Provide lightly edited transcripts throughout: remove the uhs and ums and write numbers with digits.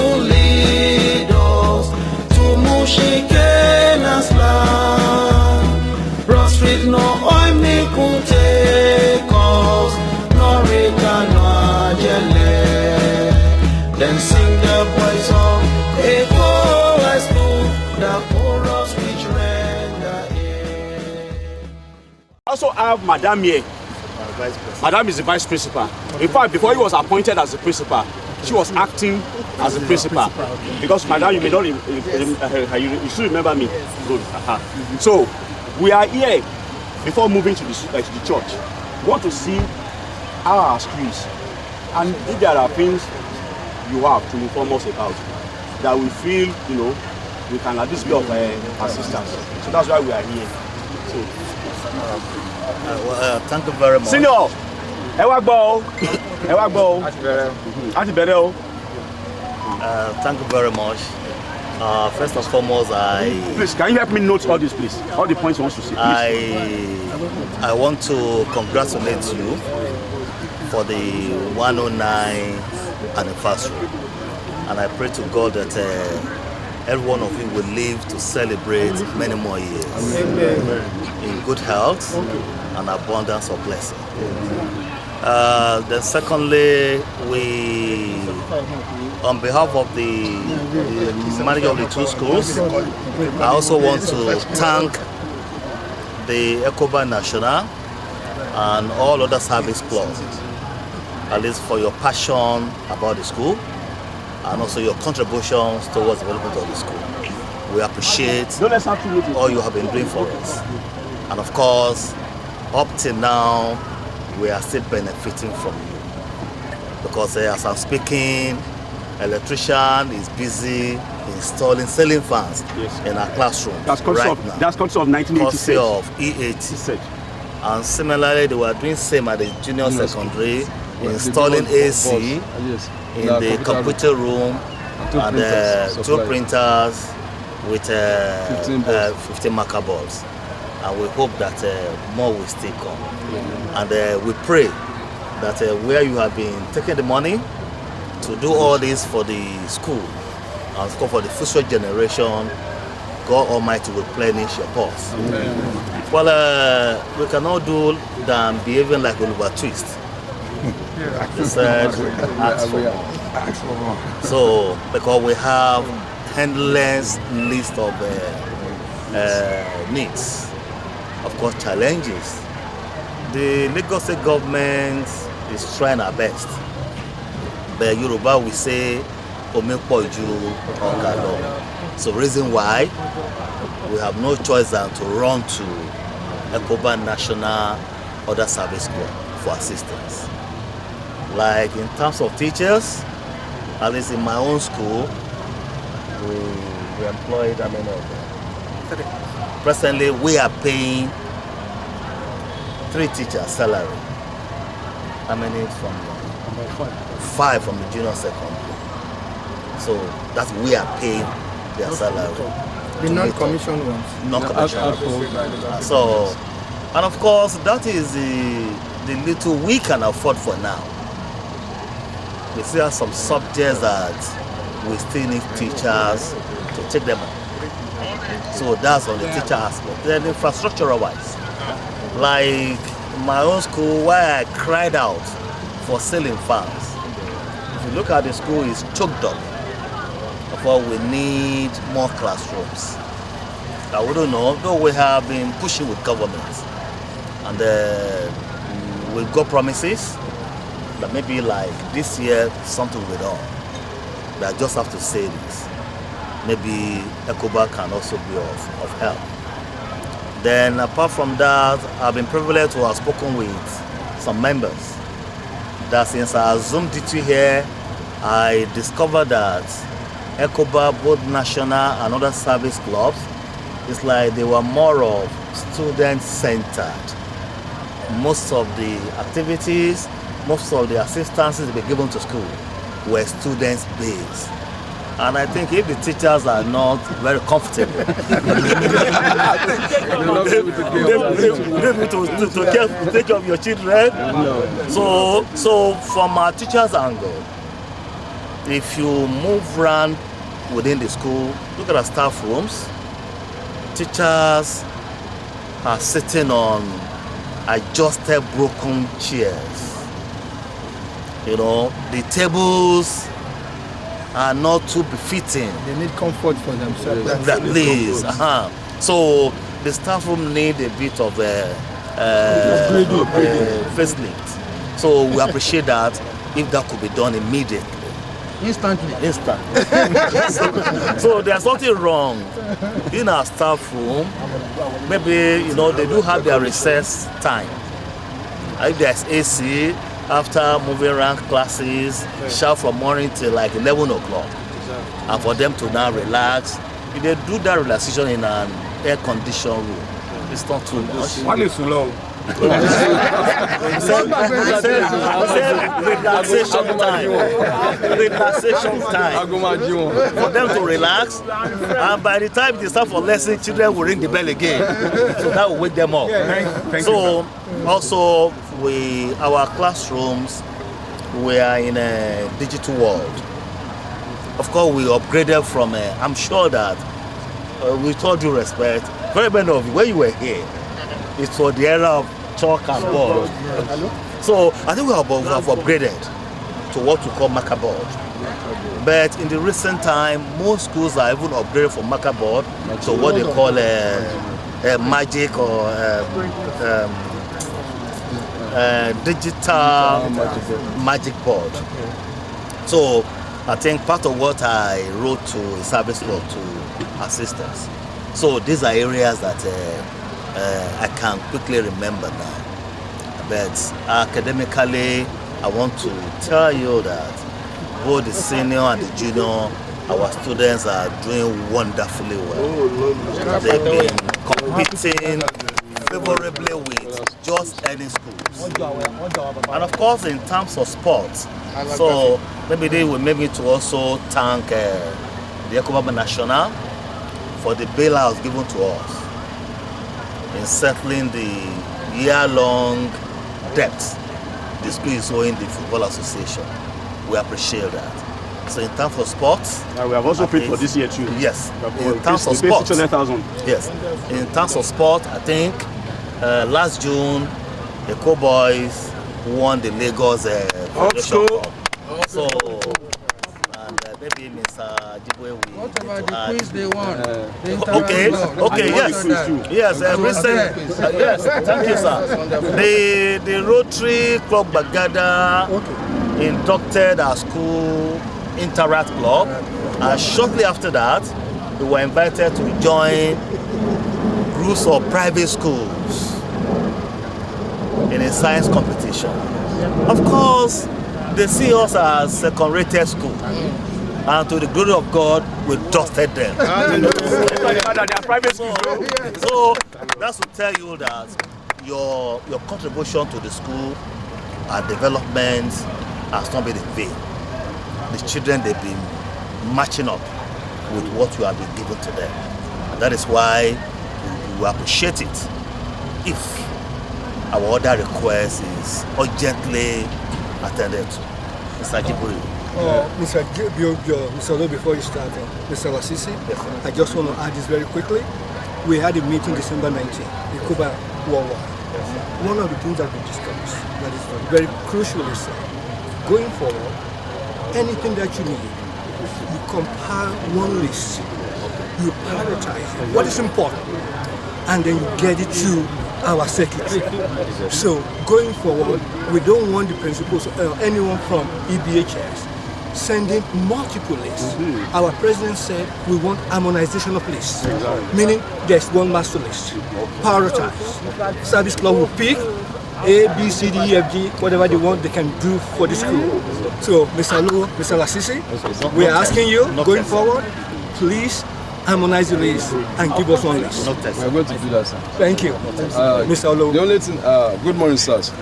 to lead us to Mushin land. Broad Street no oil me could take us, no Rita no Ajele. Then sing the boys song, echo as the chorus which render it. Also have Madam here. Madam is the vice principal. In fact, before he was appointed as the principal, she was acting as the principal. Because Madam, you may not, you should remember me. Good. So, we are here before moving to the church. We want to see how our schools, and if there are things you have to inform us about, that we feel, we can at least be of assistance. So that's why we are here. So, thank you very much. Senior, thank you very much. First and foremost, please, can you help me note all this, please? All the points you want to see, please. I want to congratulate you for the 109th anniversary. And I pray to God that every one of you will live to celebrate many more years. Amen. In good health and abundance of blessing. Then secondly, we, on behalf of the manager of the two schools, I also want to thank the Ecoba National and all other service clubs, at least for your passion about the school and also your contributions towards the development of the school. We appreciate all you have been doing for us. And of course, up till now, we are still benefiting from you. Because as I'm speaking, electrician is busy installing ceiling fans in our classroom that's right now. That's concept of 1986. Of E80. And similarly, they were doing same at the junior secondary, installing AC in the computer room and two printers with 15 marker boards. And we hope that more will still come. And we pray that where you have been taking the money to do all this for the school and for the future generation, God Almighty will replenish your purse. Well, we cannot do than behaving like Oliver Twist. They said, ask for more. So, because we have endless list of needs, of course, challenges. The Lagos State government is trying our best. The Yoruba will say, Omepoju Okalo. So, reason why we have no choice than to run to Ecoba National Other Service Corps for assistance. Like in terms of teachers, at least in my own school, we employ how many of them? Presently, we are paying 3 teachers' salary. How many from them? 5 from the junior secondary. So that's we are paying their salary. The non-commissioned ones? Non-commissioned ones. So, and of course, that is the little we can afford for now. We still have some subjects that we still need teachers to take them on. So that's on the teacher aspect. Then infrastructure-wise, like my own school, where I cried out for ceiling fans. If you look at the school, it's choked up. Therefore, we need more classrooms. I wouldn't know, though we have been pushing with government. And we've got promises that maybe like this year, something will be done. But I just have to say this. Maybe Ecoba can also be of help. Then apart from that, I've been privileged to have spoken with some members. That since I assumed duty here, I discovered that Ecoba, both national and other service clubs, it's like they were more of student-centered. Most of the activities, most of the assistances they were given to school were students-based. And I think if the teachers are not very comfortable, to take care of your children. So from our teachers' angle, if you move around within the school, look at our staff rooms. Teachers are sitting on adjusted broken chairs. You know, the tables are not too befitting. They need comfort for themselves. That please. So the staff room need a bit of a facelift. So we appreciate that if that could be done immediately. Instantly. So there's nothing wrong in our staff room. Maybe, you know, they do have their recess time. If there's AC, after moving around classes, shout from morning till like 11 o'clock. And for them to now relax, if they do that relaxation in an air-conditioned room, it's not too much. One is too long. Relaxation time for them to relax, and by the time they start for lesson, children will ring the bell again, so that will wake them up. So also our classrooms, we are in a digital world. Of course, we upgraded from I'm sure that with all due respect, very many of you, when you were here, it's for the era of chalk and board. So I think we have upgraded to what we call marker board. But in the recent time, most schools are even upgraded from marker board to what they call a magic or digital magic board. So I think part of what I wrote to a service law to assistants. So these are areas that I can quickly remember now. But academically, I want to tell you that both the senior and the junior, our students are doing wonderfully well. They've been competing favorably with just any schools. And of course, in terms of sports, so maybe they will make me to also thank the Ekobaba National for the bailout given to us in settling the year-long debt the school is owing the Football Association. We appreciate that. So in terms of sports, we have also paid for this year too. Yes. In terms of sports, 600,000. yes. In terms of sport, I think last June the Cowboys won the Lagos Federation Cup. So maybe Mr. Jibwe will Whatever the quiz they won. Okay, yes, recent, yes, thank you, sir. The Rotary Club Bagada inducted our school Interact Club, and shortly after that, we were invited to join groups of private schools in a science competition. Of course, they see us as second-rated school. And to the glory of God, we dusted them. So that's to tell you that your contribution to the school and development has not been in vain. The children, they've been matching up with what you have been given to them. And that is why we appreciate it if our other request is urgently attended to. Mr. Jiburi. Mr. Olo, before you start, Mr. Lasisi, Yes, I just want to add this very quickly. We had a meeting December 19th, the Cuba Worldwide. One of the things that we discussed that is very crucially said, going forward, anything that you need, you compile one list, you prioritize what is important, and then you get it to our secretary. So going forward, we don't want the principals or anyone from EBHS sending multiple lists. Our president said we want harmonization of lists, meaning there's one master list. Prioritize. Service club will pick A, B, C, D, E, F, G, whatever they want, they can do for the school. So, Mr. Luo, Mr. Lasisi, we are asking you, going forward, please harmonize the list and give us one list. We are going to do that, sir. Thank you. Mr. Olo. The only thing, good morning, sirs.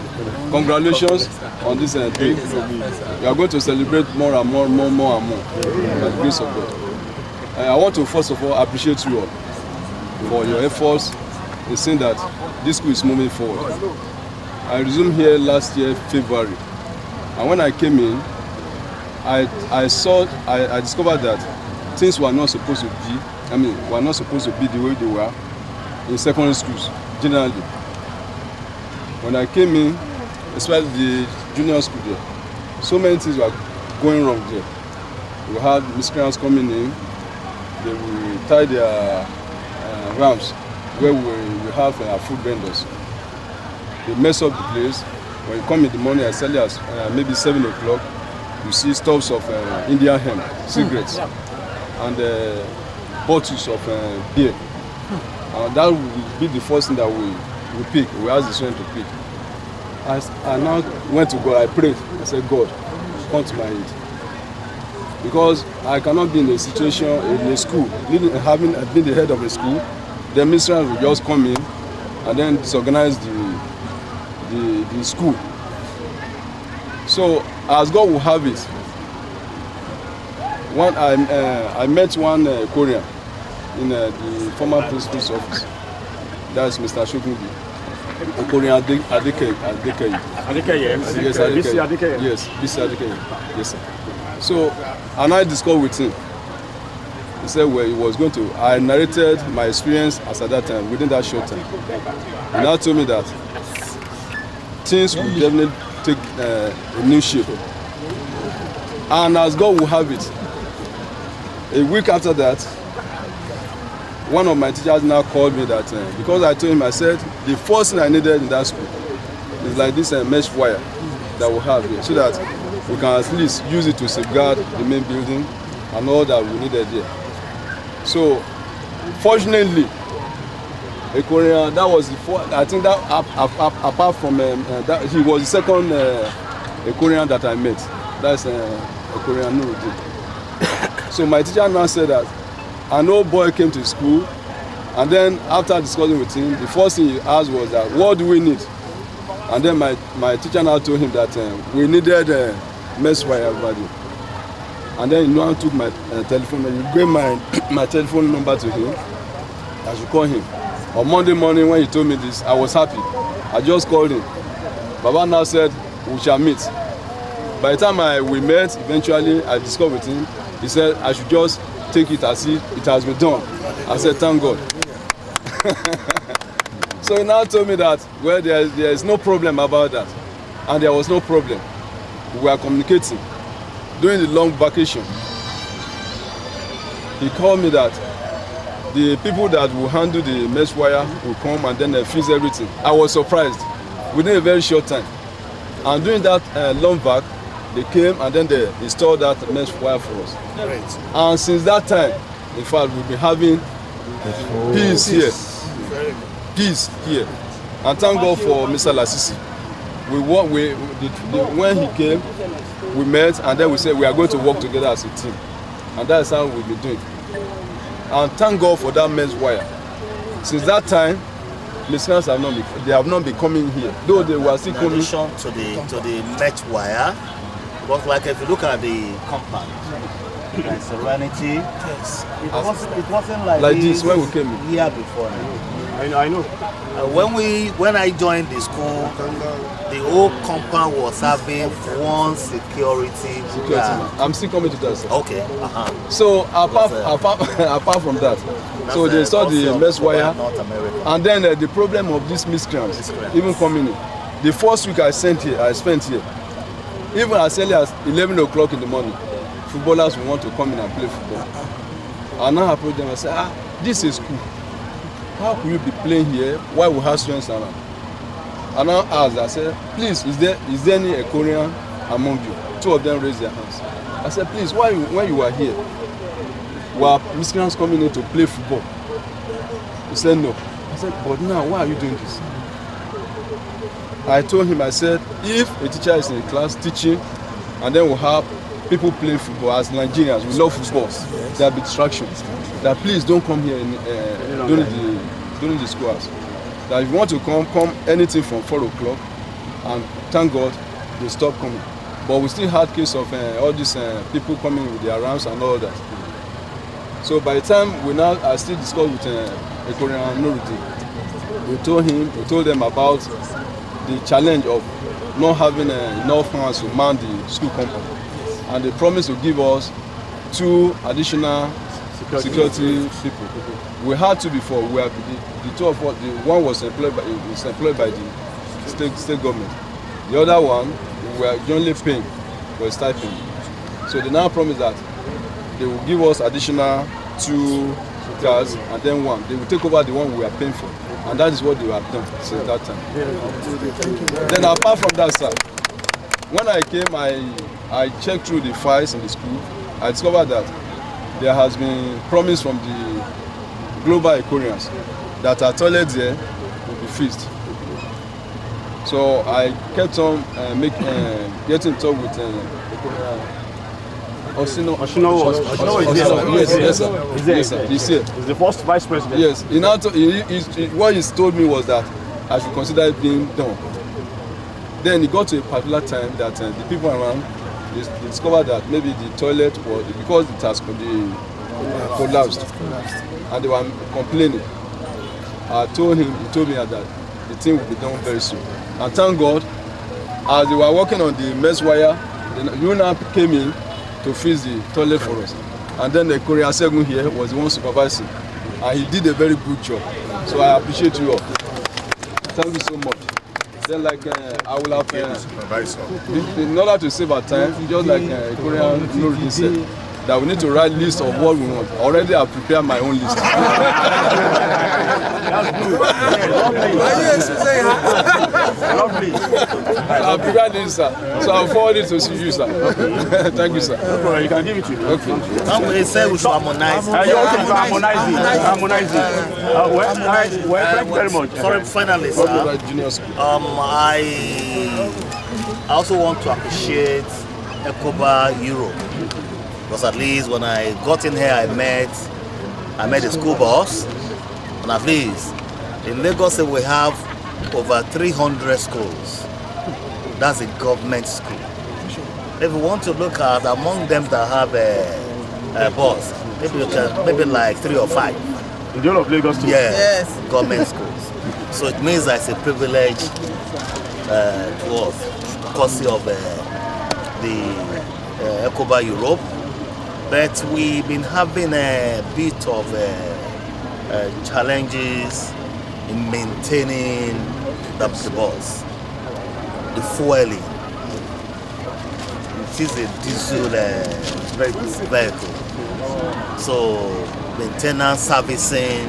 Congratulations on this day. We are going to celebrate more and more by the grace of God. I want to first of all appreciate you all for your efforts in seeing that this school is moving forward. I resumed here last year, February. And when I came in, I discovered that things were not supposed to be, were not supposed to be the way they were in secondary schools, generally. When I came in, especially the junior school there, so many things were going wrong there. We had miscreants coming in, they will tie their ramps where we have food vendors. They mess up the place. When you come in the morning as early as maybe 7 o'clock, you see stubs of Indian hemp, cigarettes, and bottles of beer. That will be the first thing that we pick. We ask the students to pick. I now went to God, I prayed. I said, God, come to my aid. Because I cannot be in a situation, in a school, having been the head of a school, the missionaries will just come in and then disorganize the school. So, as God will have it, I met one Korean in the former principal's office. That's Mr. Shokunbi. A Korean Adekeye. Yes, Adekeye. Yes, BC Adekeye. Yes, sir. So, and I discussed with him. He said, well, he was going to. I narrated my experience as at that time, within that short time. He now told me that things will definitely take a new shape. And as God will have it, a week after that, one of my teachers now called me that because I told him, I said, the first thing I needed in that school is like this mesh wire that we have here, so that we can at least use it to safeguard the main building and all that we needed there. So, fortunately, a Korean, that was the first, I think that apart from that, he was the second a Korean that I met. That's a Korean Nuruddin. So my teacher now said that an old boy came to school, and then after discussing with him, the first thing he asked was that, what do we need? And then my teacher now told him that we needed mesh wire value. And then he now took my telephone, and he gave my telephone number to him. I should call him. On Monday morning when he told me this, I was happy. I just called him. Baba now said, we shall meet. By the time we met, eventually I discussed with him. He said, I should just take it as if it has been done. I said, thank God. So he now told me that, well, there is no problem about that. And there was no problem. We were communicating. During the long vacation, he called me that the people that will handle the mesh wire will come and then fix everything. I was surprised within a very short time. And during that long vac, they came and then they installed that mesh wire for us. Great. And since that time, in fact, we've been having peace here. Peace here. And thank God for Mr. Lasisi. When he came, we met and then we said we are going to work together as a team. And that's how we've been doing. And thank God for that mesh wire. Since that time, listeners have not been coming here. Though they were still coming. In addition to the mesh wire, but like if you look at the compound, like Serenity, yes. It wasn't like this when we came in. Year before now. I know. When I joined the school, the whole compound was having one security. I'm still coming to that, sir. Okay. So apart from that, so they saw the mesh wire, and then the problem of these miscreants even coming in. The first week I spent here, even as early as 11 o'clock in the morning, footballers will want to come in and play football. And now I approach them and say, this is school. How could you be playing here while we have students around? And I asked, I said, please, is there any Korean among you? Two of them raised their hands. I said, please, when you are here, were miscreants coming in to play football? He said, no. I said, but now, why are you doing this? I told him, I said, if a teacher is in a class teaching, and then we'll have people playing football, as Nigerians, we love football, there will be distractions. That please don't come here during the school hours. That if you want to come anything from 4 o'clock, and thank God they stopped coming. But we still had case of all these people coming with their ramps and all that. So by the time I still discussed with a Korean Nuruddin, we told them about the challenge of not having enough hands to man the school compound. and they promised to give us 2 additional security people. We had 2 before. We have the 2 of us. The one was employed by the state government. The other one we were only paying for a stipend. So they now promised that they will give us additional 2 cars and then 1. They will take over the one we are paying for, and that is what they have done since that time. Then apart from that, sir, when I came, I checked through the files in the school. I discovered that there has been promise from the global Koreans that our toilets there will be fixed. So I kept on getting in touch with the Korean. Oshino yes, sir. He's here. He's the first vice president. Yes. What he told me was that I should consider it being done. Then it got to a particular time that the people around they discovered that maybe the toilet was because it has collapsed, and they were complaining. I told him, he told me that the thing will be done very soon. And thank God, as they were working on the mess wire, the UNAP came in to fix the toilet for us. And then the Korean Segun here was the one supervising, and he did a very good job. So I appreciate you all. Thank you so much. Then I will have, in order to save our time, just like Korean Nuri said, that we need to write list of what we want. Already I've prepared my own list. That's good. Lovely. I've prepared this, sir. So I'll forward it to you, sir. Okay. Thank you, sir. No problem, you can give it to me. Okay. They say we should harmonize. You also harmonize it. Harmonize it. Well, thank you very much. Sorry, finally, sir. I also want to appreciate Ecoba Europe. Because at least when I got in here, I met a school boss, and at least in Lagos we have over 300 schools. That's a government school. If we want to look at among them that have a boss, maybe like 3 or 5. In the whole of Lagos too? Yes, government schools. So it means that it's a privilege to us, courtesy of the Ecoba Europe. But we've been having a bit of challenges in maintaining the bus, the fueling. It is a diesel vehicle. So maintenance, servicing,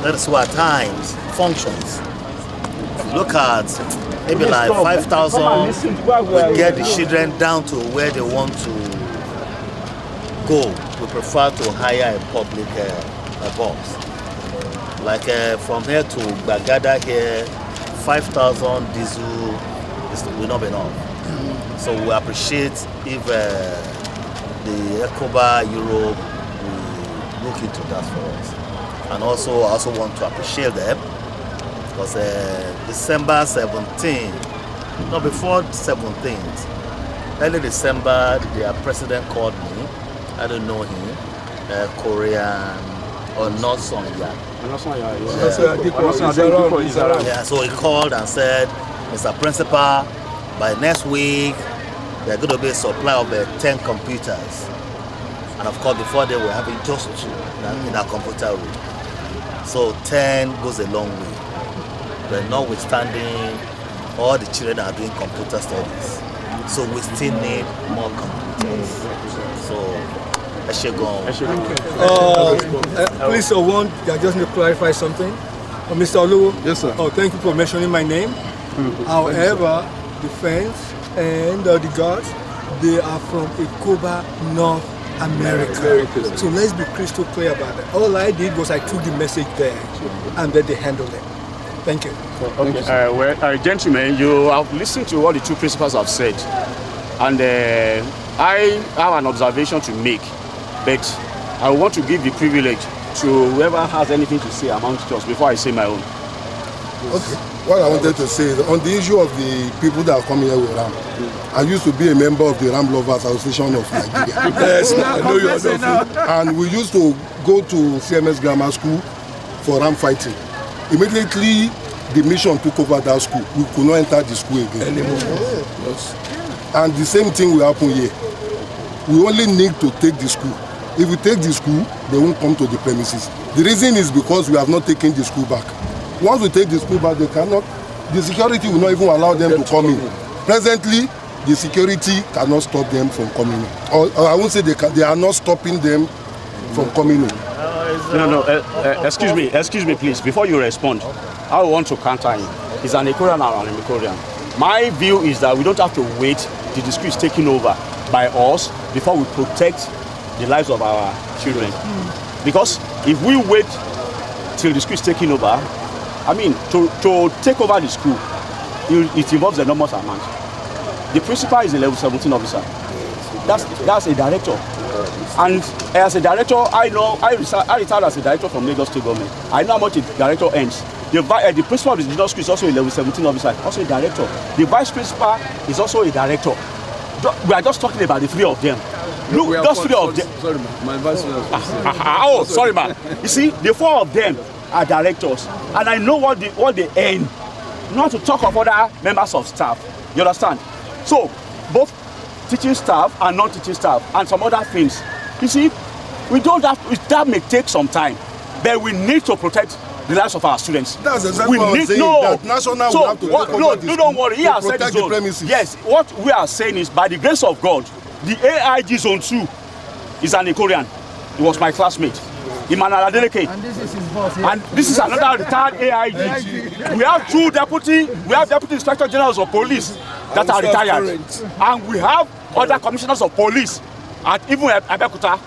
that is what at times functions. If you look at maybe like 5,000, we get the children down to where they want to go. We prefer to hire a public bus. Like from here to Bagada here, 5,000 diesel will not be enough. So we appreciate if the Ecoba Europe will look into that for us. And also, I also want to appreciate them because December 17th, no, before 17th, early December, their president called me. I don't know him, Korean or not song, yeah. Yeah, so he called and said, Mr. Principal, by next week, there's going to be a supply of 10 computers. And of course, before they were having just 2 in our computer room. So 10 goes a long way. But notwithstanding, all the children are doing computer studies. So we still need more computers. So I should go. Please, I just need to clarify something. Mr. Oluwo. Yes, sir. Oh, thank you for mentioning my name. However, the fans and the guards, they are from Ecoba, North America. So let's be crystal clear about that. All I did was I took the message there, and then they handled it. Thank you. Okay, gentlemen, you have listened to what the 2 principals have said, and I have an observation to make, but I want to give the privilege to whoever has anything to say amongst us before I say my own. Okay. What I wanted to say is on the issue of the people that are coming here with RAM. I used to be a member of the RAM Lovers Association of Nigeria. Yes, I know you are not. And we used to go to CMS Grammar School for RAM fighting. Immediately, the mission took over that school. We could not enter the school again. Anymore. Yes. And the same thing will happen here. we only need to take the school. If we take the school, they won't come to the premises. The reason is because we have not taken the school back. Once we take the school back, they cannot, the security will not even allow them to come in. Presently, the security cannot stop them from coming in. Or I won't say they are not stopping them from coming in. Excuse me, please. Before you respond, I want to counter him. He's an Ekorian and an Ekorian. My view is that we don't have to wait till the school is taken over by us before we protect the lives of our children. Because if we wait till the school is taken over, I mean, to take over the school, it involves an enormous amount. The principal is a level 17 officer. That's a director. And as a director, I retired as a director from Lagos State Government. I know how much a director earns. The principal of the junior school is also a level 17 officer, also a director. The vice principal is also a director. We are just talking about the three of them. Look, those three of them. Sorry, my vice principal. Oh, sorry, man. You see, the four of them are directors, and I know what they earn. Not to talk of other members of staff. You understand? So, both teaching staff and non-teaching staff, and some other things. You see, we don't have. That may take some time, but we need to protect the lives of our students. That's exactly what I'm saying. That national will have to take over this don't worry. He has said protect the premises. Yes, what we are saying is, by the grace of God, the AIG Zone 2 is an Ekorian. He was my classmate, Emmanuel Adeleke. And this is his boss. And this is another retired AIG. We have deputy inspector generals of police that are retired, and we have other commissioners of police at even Abeokuta.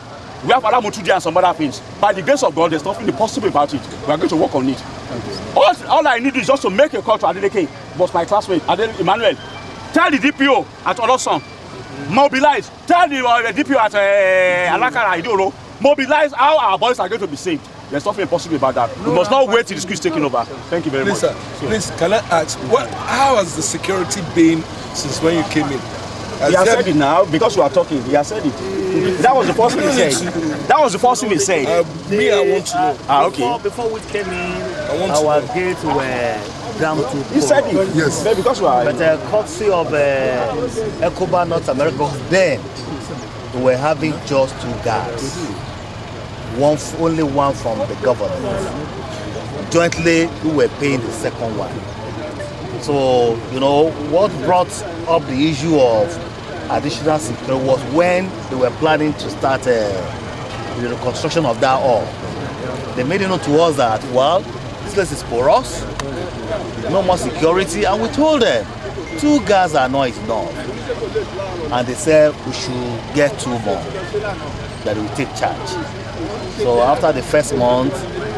We have Alamutuji and some other things. By the grace of God, there's nothing impossible about it. We are going to work on it. All I need is just to make a call to Adeleke, was my classmate, Emmanuel. Tell the DPO at Oloson, mobilize. Tell the DPO at Alakara, Idoro, mobilize how our boys are going to be saved. There's nothing impossible about that. We must not wait till the school is taken over. Thank you very much. Sir, please, can I ask, how has the security been since when you came in? He has said it now because you are talking. He has said it. That was the first thing he said. That was the first thing he said. I want to know. Okay. Before we came in, our gates were down to. He said it. Yes. Because you are. But courtesy of Ecoba North America, then we were having just 2 guards. Only one from the government. Jointly, we were paying the second one. So, you know, what brought up the issue of additional security was when they were planning to start the reconstruction of that hall. They made it known to us that, well, this place is porous, no more security, and we told them 2 guards are not enough. And they said we should get 2 more, that we take charge. So after the first month,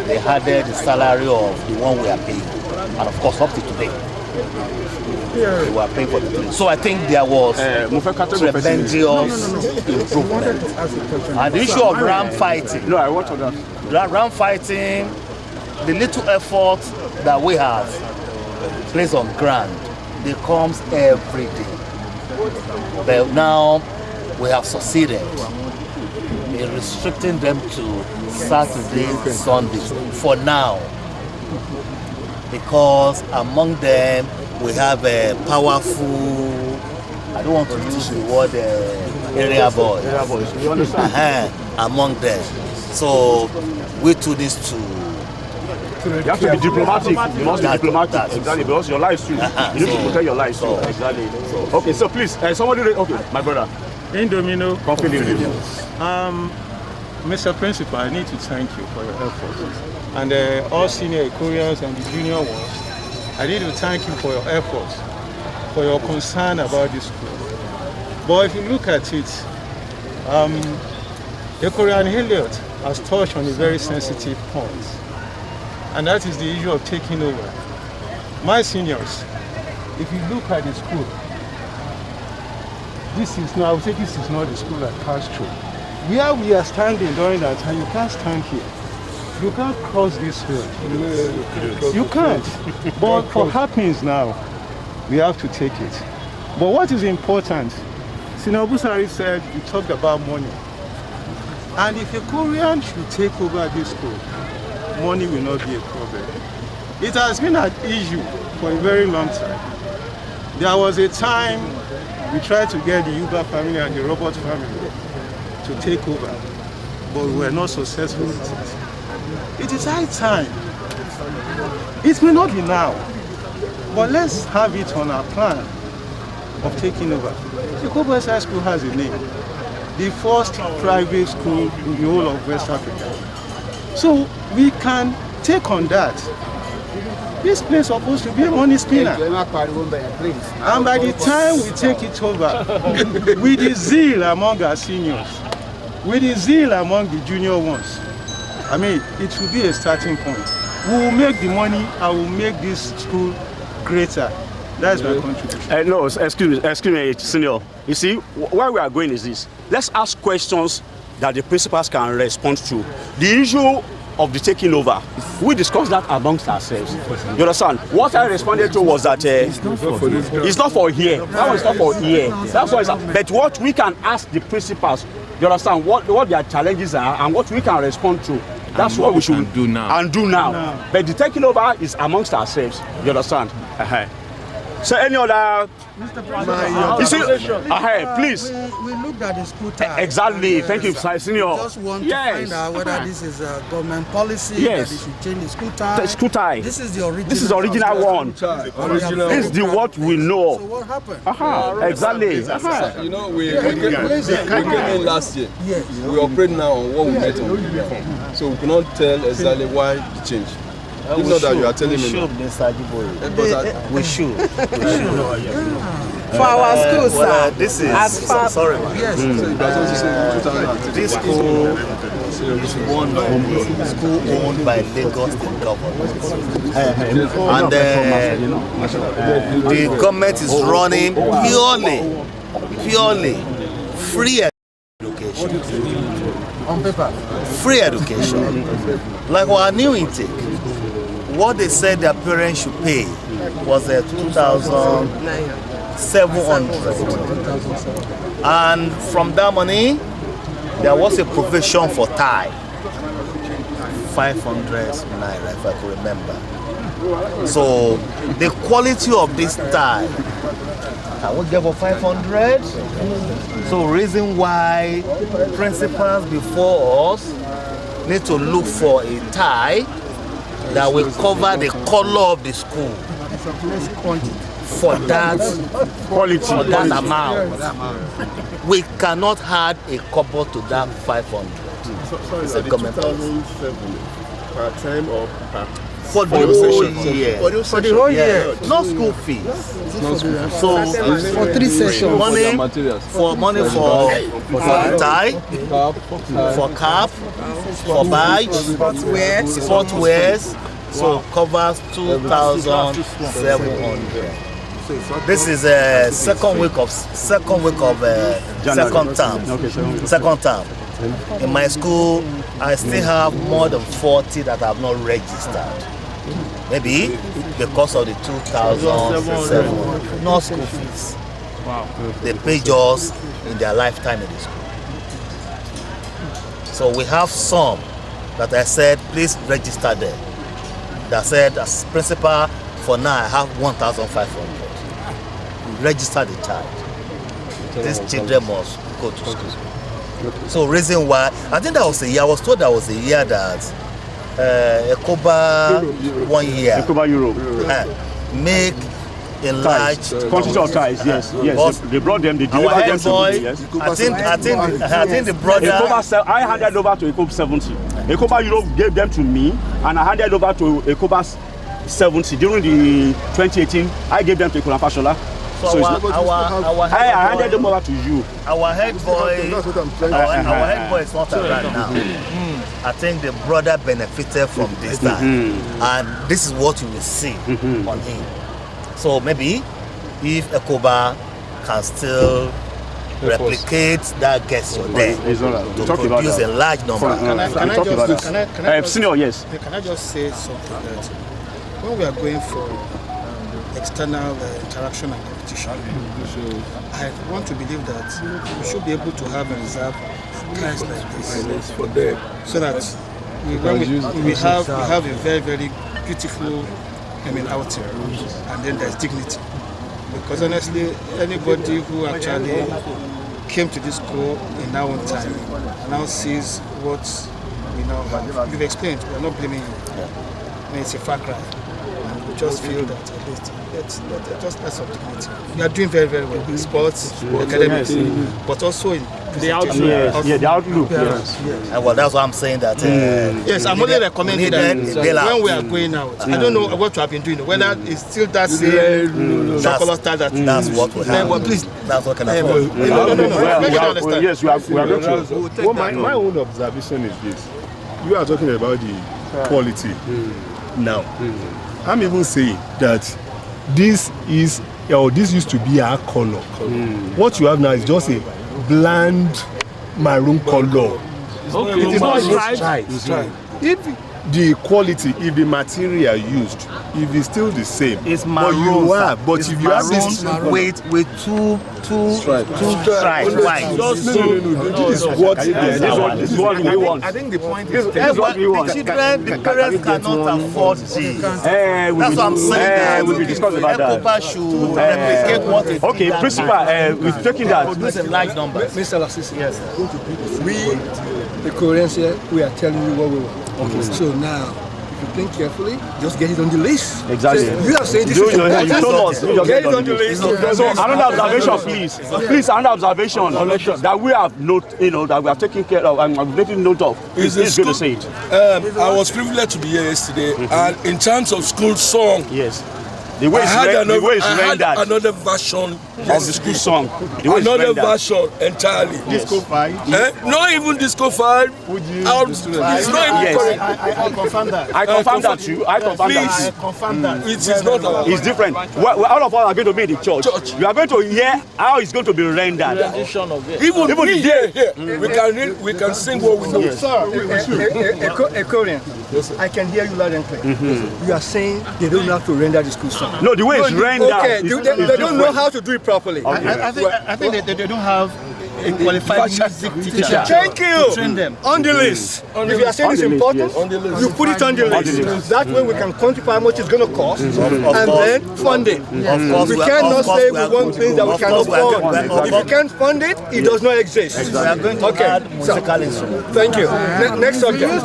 they added the salary of the one we are paying, and of course up to today. They were paying for the 3. So I think there was tremendous improvement. And the issue of ram fighting. No, I want to know. Ram fighting, the little effort that we have placed on ground, it comes every day. But now we have succeeded in restricting them to Saturday, Sunday for now. Because among them we have a powerful, I don't want to use the word area boys. Area boys, you understand? Among them. So we do this to. You have to be diplomatic. You must be diplomatic. Exactly, because your life too. You need to protect your life too. Exactly. Okay, so please, somebody. Okay, my brother. Indomino. Confident. Mr. Principal, I need to thank you for your efforts. And all senior Ekorians and the junior ones, I need to thank you for your efforts, for your concern about this school. But if you look at it, Ekorian Hilliard has touched on a very sensitive point, and that is the issue of taking over. My seniors, if you look at the school, this is not, I would say this is not the school at Castro. Where we are standing during that time, you can't stand here. You can't cross this field. You can't. But for happenings now, we have to take it. But what is important, Sina Busari said, we talked about money. And if a Korean should take over this school, money will not be a problem. It has been an issue for a very long time. There was a time we tried to get the Yuba family and the Robert family to take over, but we were not successful with it. It is high time. It may not be now, but let's have it on our plan of taking over. Ekoba High School has a name. The first private school in the whole of West Africa. So we can take on that. This place is supposed to be a money spinner. And by the time we take it over, with the zeal among our seniors, with the zeal among the junior ones, I mean, it will be a starting point. We will make the money and we will make this school greater. That's my contribution. No, excuse me, senior. You see, where we are going is this. Let's ask questions that the principals can respond to. The issue of the taking over, we discussed that amongst ourselves. You understand? What I responded to was that it's not for here. That one is not for here. That's what it's. But what we can ask the principals, you understand, what their challenges are and what we can respond to. That's what we should do now. But the taking over is amongst ourselves. You understand? So any other? You see, please. We looked at the school tie. Exactly. Thank you, senior. We just want to find out whether this is a government policy that they should change the school tie. The school tie. This is the original. This is the original one. This is the what we know. So what happened? Exactly. You know, we came in last year. Yes. We operate now on what we met on before. So we cannot tell exactly why the change. If not that you are telling me. We should. For our school, sir. This is sorry, man. Yes. This school is one school owned by Lagos State government, and the government is running purely free education. On paper. Free education. Like our new intake. What they said their parents should pay was 2,700, and from that money there was a provision for tie, 500 naira if I could remember. So the quality of this tie, I would give for 500. So reason why principals before us need to look for a tie that will cover the color of the school for that quality, for that amount. We cannot add a couple to that 500. It's a government policy. Per time or per for the whole year. For the whole year. No school fees. So for 3 sessions. Money for the tie, for cap, for badge, sportswears. So covers 2,700. This is a second week of second term. In my school, I still have more than 40 that have not registered. Maybe because of the 2,700. No school fees. Wow. They pay just in their lifetime in the school. So we have some that I said, please register there. That said, as principal, for now I have 1,500. Register the child. These children must go to school. So reason why, I think that was a year, I was told that was a year that Ekoba 1 year. Ekoba Europe. Make a large quantity of ties, yes. They brought them, they delivered them to me, yes. I think the brother. I handed over to Ekoba 70. Ekoba Europe gave them to me, and I handed over to Ekoba 70 during the 2018. I gave them to Ekoba Fashola. So I handed them over to you. Our head boy, our head boy is not around now. I think the brother benefited from this time, and this is what you will see on him. So maybe if Ekoba can still replicate that gesture there to produce a large number. Senior, yes. Can I just say something that when we are going for external interaction and competition, I want to believe that we should be able to have a reserve guys like this for them, so that when we have a very, very beautiful outing, and then there's dignity. Because honestly, anybody who actually came to this school in our own time and now sees what we now have. You've explained, we're not blaming you. I mean, it's a far cry. And we just feel that at least let's optimize it. You are doing very, very well in sports, academics, but also in the outlook. The outlook. Yes. And well, that's why I'm saying that. Yes, I'm only recommending that when we are going out. I don't know what you have been doing, whether it's still that same chocolate style that. That's what we have. Well, please. That's what can I afford. No. Yes, we are going to. Well, my own observation is this. You are talking about the quality now. I'm even saying that this used to be our color. What you have now is just a bland maroon color. Okay. It is not striped. If the quality, if the material used, if it's still the same, it's maroon. But if you have this with two stripes, white. This is what this is what we want. I think the point is what we want. The parents cannot afford this. That's what I'm saying. We will discuss about that. ECOPA should replicate what it is. Okay, principal, we've taken that. Produce a large number. Mr. Lassisi, yes. We, the Koreans here, we are telling you what we want. Okay. So now, if you think carefully, just get it on the list. Exactly. So you are saying this is important. Get it on the list. So another observation, please. Please, another observation that we have that we have taken care of and I'm making note of. Is going to say it. I was privileged to be here yesterday, and in terms of school song, yes. The way it's rendered. Another version of the school song. Another version entirely. Disco 5. Not even Disco 5. It's not even correct. I confirm that. I confirm that too. I confirm that. I confirm that. It is not our. It's different. All of us are going to be in the church. You are going to hear how it's going to be rendered. Even here, we can sing what we know. Yes. A Korean. I can hear you loud and clear. You are saying they don't have to render the school song. No, the way it's rendered. Okay, they don't know how to do it properly. Okay. I think they don't have a qualified music teacher. Thank you. Train them. On the list. If you are saying it's important, you put it on the list. That way we can quantify how much it's going to cost and then fund it. We cannot say we want things that we cannot fund. If you can't fund it, it does not exist. Okay. Thank you. Next subject.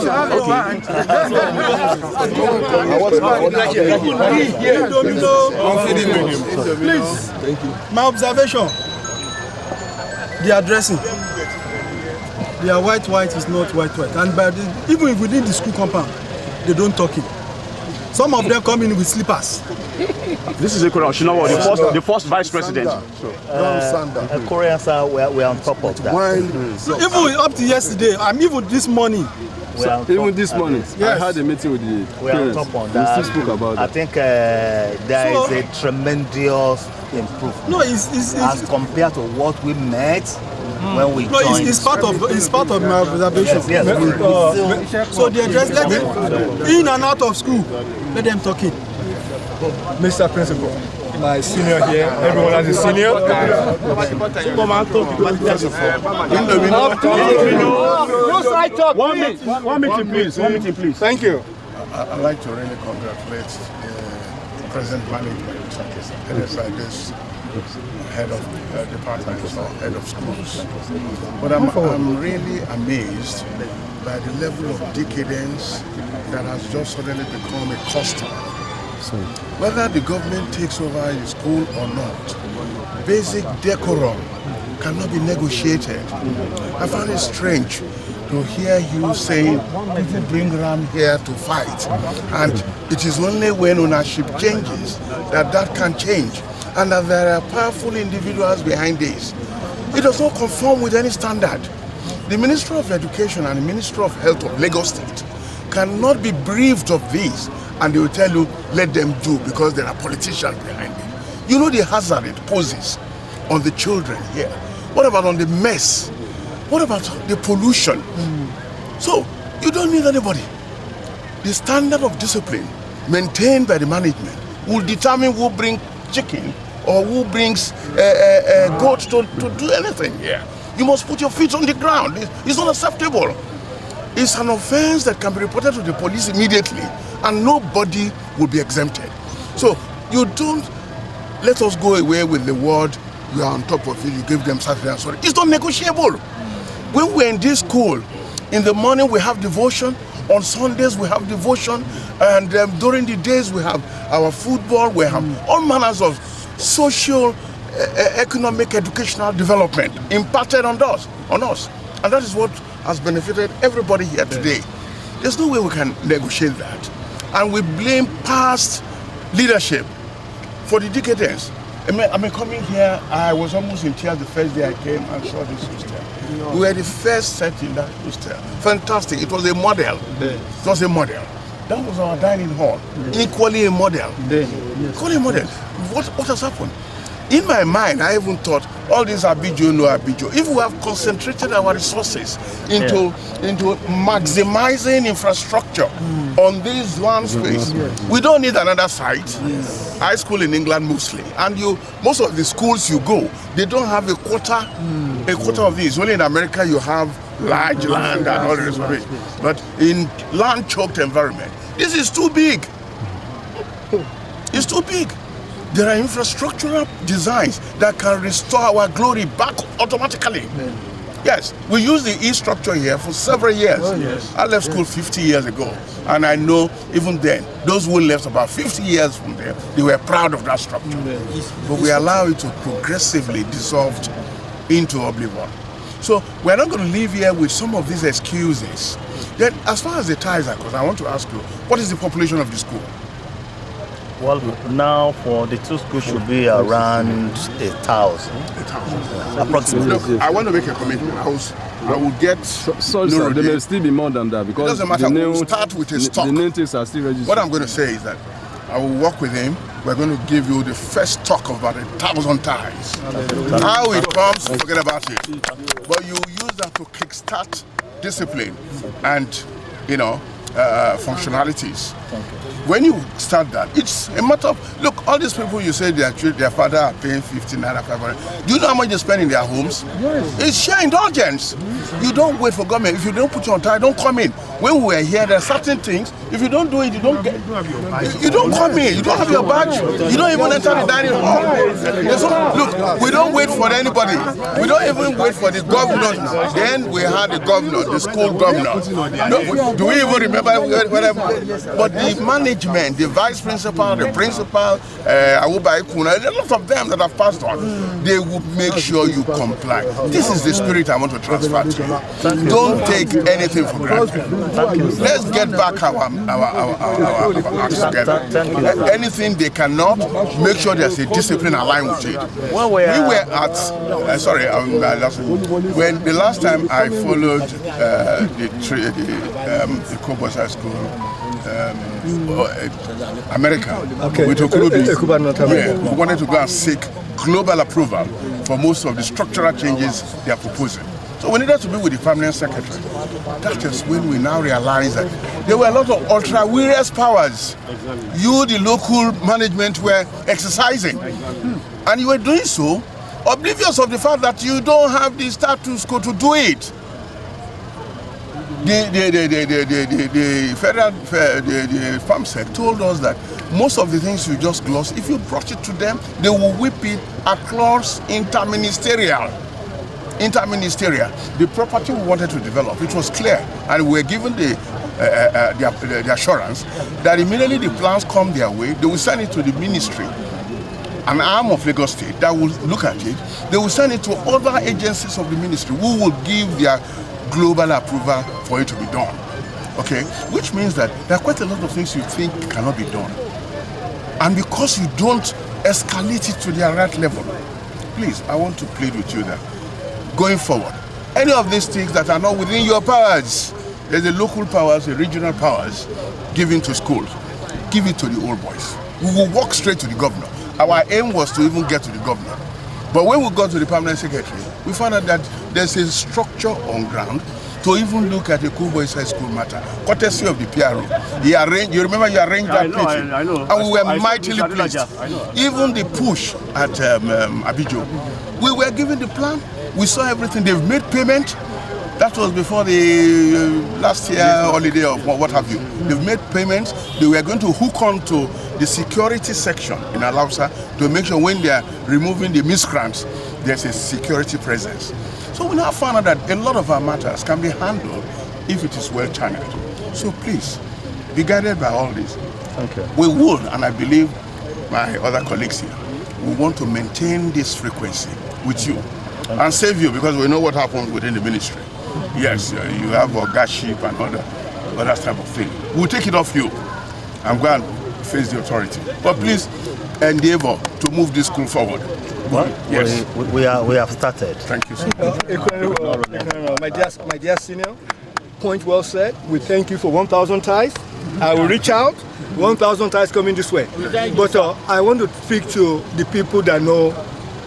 Please. My observation. They are dressing. They are white is not white. And even if within the school compound, they don't talk it. Some of them come in with slippers. This is a Korean, the first vice president. Koreans we're on top of that. So even up to yesterday, even this morning. Even this morning, yes. I had a meeting with the we are on top on that. We still spoke about I think there is a tremendous improvement. No, it's as compared to what we met when we joined. It's part of my observation. Yes. So they address let them in and out of school. Let them talk it. Mr. Principal, my senior here, everyone has a senior. No side talk. One meeting, please. Thank you. I'd like to really congratulate the present management, headed by this head of departments or head of schools. But I'm really amazed by the level of decadence that has just suddenly become a custom. Whether the government takes over the school or not, basic decorum cannot be negotiated. I find it strange to hear you saying people bring ram here to fight, and it is only when ownership changes that can change, and that there are powerful individuals behind this. It does not conform with any standard. The Minister of Education and the Minister of Health of Lagos State cannot be briefed of this, and they will tell you, let them do, because there are politicians behind it. You know the hazard it poses on the children here. What about on the mess? What about the pollution? So, you don't need anybody. The standard of discipline maintained by the management will determine who brings chicken or who brings goat to do anything here. You must put your feet on the ground. It's not acceptable. It's an offense that can be reported to the police immediately, and nobody will be exempted. So you don't let us go away with the word you are on top of it, you give them Saturday and Sunday. It's not negotiable. When we're in this school, in the morning we have devotion, on Sundays we have devotion, and during the days we have our football, we have all manners of social, economic, educational development imparted on us. And that is what has benefited everybody here today. There's no way we can negotiate that. And we blame past leadership for the decadence. I mean, coming here, I was almost in tears the first day I came and saw this hostel. We were the first set in that hostel. Fantastic. It was a model. It was a model. That was our dining hall. Equally a model. Equally a model. What has happened? In my mind, I even thought, all these Abijo, no Abijo. If we have concentrated our resources into maximizing infrastructure on this land space, we don't need another site. High school in England mostly, and most of the schools you go, they don't have a quarter of these. Only in America you have large land and all the rest of it. But in land-choked environment, this is too big. It's too big. There are infrastructural designs that can restore our glory back automatically. Yes, we used the E-structure here for several years. I left school 50 years ago, and I know even then, those who left about 50 years from there, they were proud of that structure. But we allow it to progressively dissolve into oblivion. So we're not going to leave here with some of these excuses. Then, as far as the ties are concerned, I want to ask you, what is the population of the school? Well, now for the two schools should be around 1,000. Approximately. Look, I want to make a commitment. I will get. Sorry, sir, there may still be more than that because it doesn't matter. We'll start with a stock. The names are still registered. What I'm going to say is that I will work with him. We're going to give you the first stock of about 1,000 ties. How it comes, forget about it. But you use that to kickstart discipline and, functionalities. When you start that, it's a matter of, look, all these people you say their father are paying 15 naira, 500. Do you know how much they spend in their homes? Yes. It's sheer indulgence. You don't wait for government. If you don't put your tie, don't come in. When we were here, there are certain things, if you don't do it, you don't come in. You don't have your badge. You don't even enter the dining hall. Look, we don't wait for anybody. We don't even wait for the governor. Then we had the governor, the school governor. No, do we even remember whatever? But the management, the vice principal, the principal, Awubai Kuna, a lot of them that have passed on, they will make sure you comply. This is the spirit I want to transfer to you. Don't take anything for granted. Let's get back our acts together. Anything they cannot, make sure there's a discipline aligned with it. We were at, when the last time I followed the Cobos High School, America, with Okurubi, we wanted to go and seek global approval for most of the structural changes they are proposing. So we needed to be with the permanent secretary. That is when we now realized that there were a lot of ultra-various powers you, the local management, were exercising. And you were doing so oblivious of the fact that you don't have the status quo to do it. The federal FAMSEC told us that most of the things you just gloss, if you brought it to them, they will whip it across interministerial. The property we wanted to develop, it was clear, and we were given the assurance that immediately the plans come their way, they will send it to the ministry, an arm of Lagos State that will look at it. They will send it to other agencies of the ministry who will give their global approval for it to be done. Okay, which means that there are quite a lot of things you think cannot be done, and because you don't escalate it to their right level, please, I want to plead with you that going forward, any of these things that are not within your powers, there's the local powers, the regional powers, given to schools, give it to the old boys. We will walk straight to the governor. Our aim was to even get to the governor. But when we got to the permanent secretary, we found out that there's a structure on ground to even look at the Cool Boys High School matter, courtesy of the PRO. He arranged, you remember you arranged that meeting? I know. And we were mightily pleased. Even the push at Abijo, we were given the plan. We saw everything. They've made payment. That was before the last year holiday or what have you. They've made payments. They were going to hook on to the security section in Alausa to make sure when they are removing the miscreants, there's a security presence. So we now found out that a lot of our matters can be handled if it is well channeled. So please, be guided by all this. Okay. We would, and I believe my other colleagues here, we want to maintain this frequency with you and save you, because we know what happens within the ministry. Yes, you have orgaship and other type of thing. We'll take it off you and go and face the authority. But please endeavor to move this school forward. Well, yes, we have started. Thank you, sir. My dear senior, point well said. We thank you for 1,000 ties. I will reach out. 1,000 ties coming this way. But I want to speak to the people that know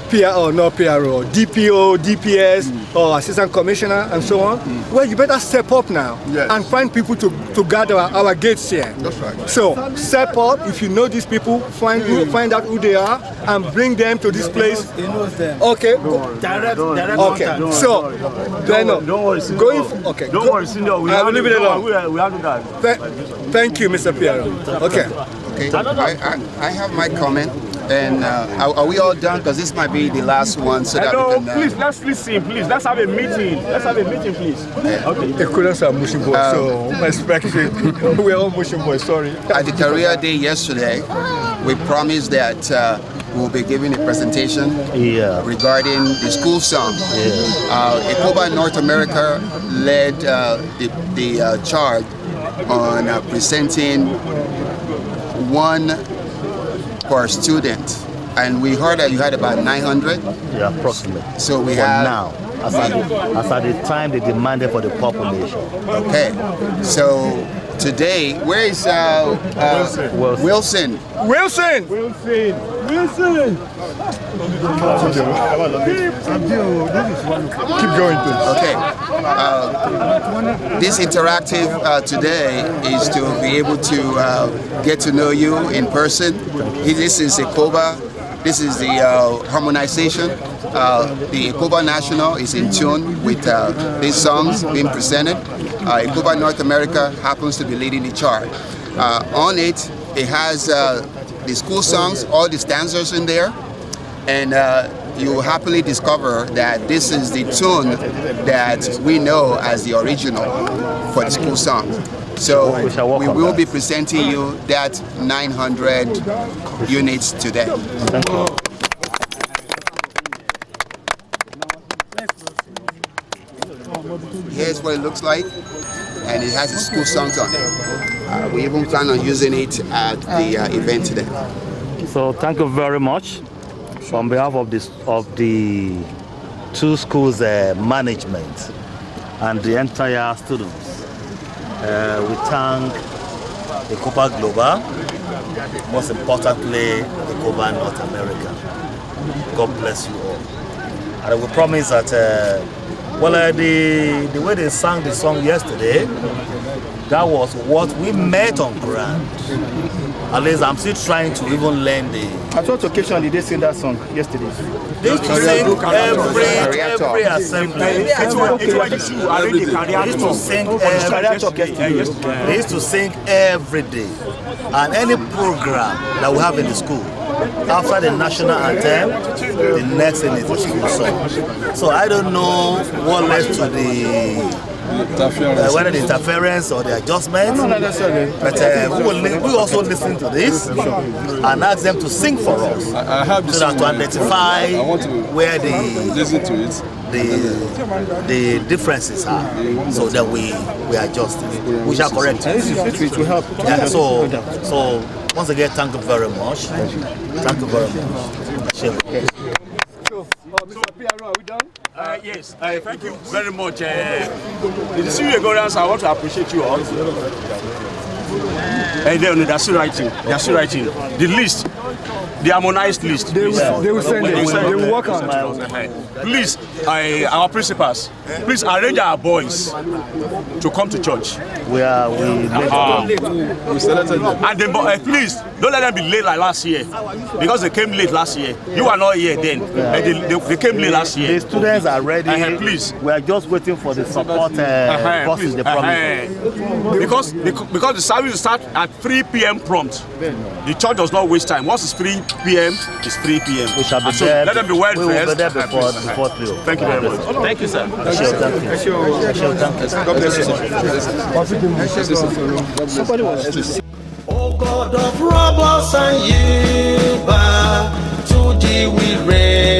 PR or not PRO, DPO, DPS, or Assistant Commissioner, and so on. Well, you better step up now and find people to guard our gates here. That's right. So step up. If you know these people, find out who they are and bring them to this place. He knows them. Okay. Direct Okay. contact. So, Don't worry, senior. Okay. Don't worry, senior. I will leave it alone. We have to that. Thank you, Mr. Piero. Okay. I have my comment. And are we all done? Because this might be the last one, so that Hello, we can. please, let's listen, please. Let's have a meeting. Let's have a meeting, please. Okay. They couldn't say Mushin boy, so respect it. We're all Mushin boys, sorry. At the career day yesterday, we promised that we'll be giving a presentation regarding the school song. Ecoba North America led the charge on presenting one per student, and we heard that you had about 900. Yeah, approximately. So we for have now, as at the time they demanded for the population. Okay, so today, where is Wilson? Wilson! Keep going, please. Okay. This interactive today is to be able to get to know you in person. This is Ecoba. This is the harmonization. The Ecoba National is in tune with these songs being presented. Ecoba North America happens to be leading the charge. On it, it has the school songs, all the stanzas in there, and you will happily discover that this is the tune that we know as the original for the school song. So we will be presenting you that 900 units today. Thank you. Here's what it looks like, and it has the school songs on it. We even plan on using it at the event today. So thank you very much. On behalf of the two schools management and the entire students, we thank Ecoba Global, most importantly Ecoba North America. God bless you all. And we promise that the way they sang the song yesterday, that was what we met on ground. At least I'm still trying to even learn the. At what occasion did they sing that song yesterday? They used to sing every assembly. They used to sing every day. And any program that we have in the school, after the national anthem, the next thing is the school song. So I don't know what led to whether the interference or the adjustment, but we also listen to this and ask them to sing for us, so that to identify where the differences are, so that we adjust it. We shall correct it. It will help. Yeah, so once again, thank you very much. Thank you very much. Mr. Piero, are we done? Yes, thank you very much. The senior Gorians, I want to appreciate you all. And they're still writing. The list. the harmonized list. They will send it. They will work on it. Please, our principals, please arrange our boys to come to church. We selected them. And then, please, don't let them be late like last year. Because they came late last year. You are not here then. They came late last year. The students are ready. Please. We are just waiting for the support buses they promised. Because the service will start at 3 p.m. prompt. The church does not waste time. Once it's 3 p.m., it's 3 p.m. We shall be so there. let them be well dressed. We will be there before 3. Thank you very much. Thank you, sir. Thank you. God bless you, sir. Somebody wants to see. Oh God of robbers and you, to thee we raise.